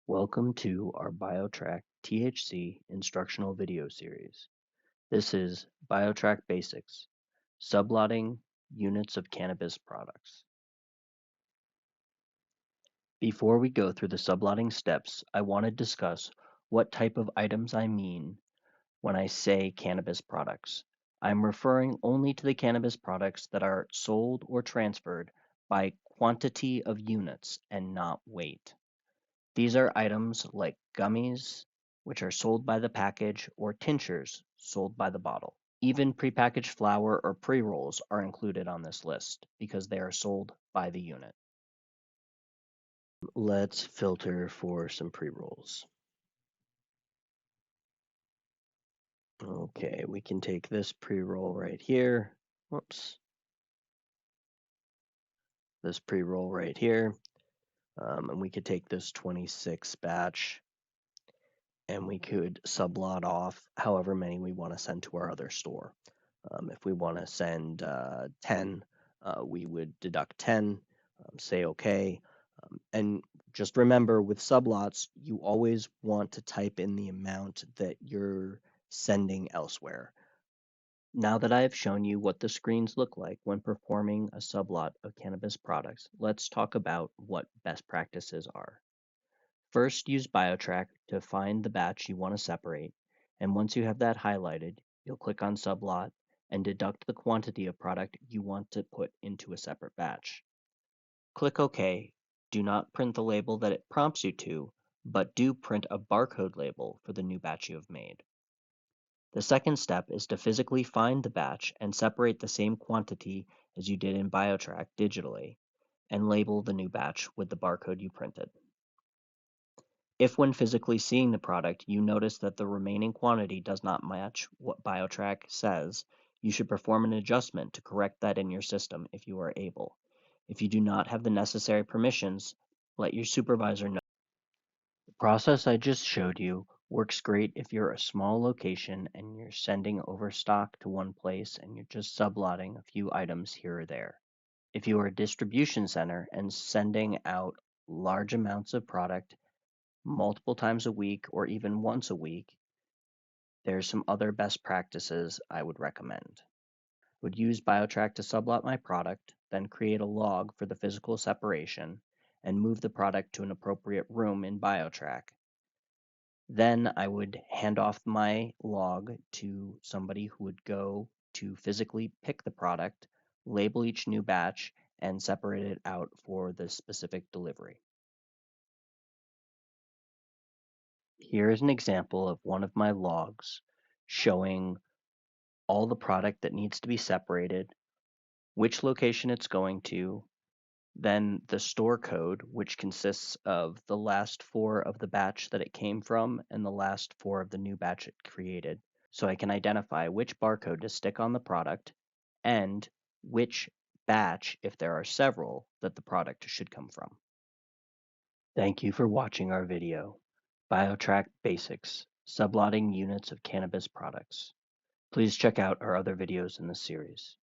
Welcome to our BioTrack THC Instructional Video Series. This is BioTrack Basics, Sublotting Units of Cannabis Products. Before we go through the sublotting steps, I want to discuss what type of items I mean when I say cannabis products. I'm referring only to the cannabis products that are sold or transferred by quantity of units and not weight. These are items like gummies, which are sold by the package, or tinctures, sold by the bottle. Even prepackaged flour or pre-rolls are included on this list because they are sold by the unit. Let's filter for some pre-rolls. Okay, we can take this pre-roll right here. Whoops. This pre-roll right here. And we could take this 26 batch and we could sublot off however many we want to send to our other store. If we want to send 10, we would deduct 10, say okay. And just remember with sublots, you always want to type in the amount that you're sending elsewhere. Now that I have shown you what the screens look like when performing a sublot of cannabis products, let's talk about what best practices are. First, use BioTrack to find the batch you want to separate, and once you have that highlighted, you'll click on Sublot and deduct the quantity of product you want to put into a separate batch. Click OK. Do not print the label that it prompts you to, but do print a barcode label for the new batch you have made. The second step is to physically find the batch and separate the same quantity as you did in BioTrack digitally, and label the new batch with the barcode you printed. If when physically seeing the product, you notice that the remaining quantity does not match what BioTrack says, you should perform an adjustment to correct that in your system if you are able. If you do not have the necessary permissions, let your supervisor know. The process I just showed you works great if you're a small location and you're sending over stock to one place and you're just sublotting a few items here or there. If you are a distribution center and sending out large amounts of product multiple times a week or even once a week, there's some other best practices I would recommend. I would use BioTrack to sublot my product, then create a log for the physical separation, and move the product to an appropriate room in BioTrack. Then I would hand off my log to somebody who would go to physically pick the product, label each new batch, and separate it out for the specific delivery. Here is an example of one of my logs showing all the product that needs to be separated, which location it's going to, then the store code, which consists of the last 4 of the batch that it came from and the last 4 of the new batch it created, so I can identify which barcode to stick on the product and which batch, if there are several, that the product should come from. Thank you for watching our video, BioTrack Basics, Sublotting Units of Cannabis Products. Please check out our other videos in this series.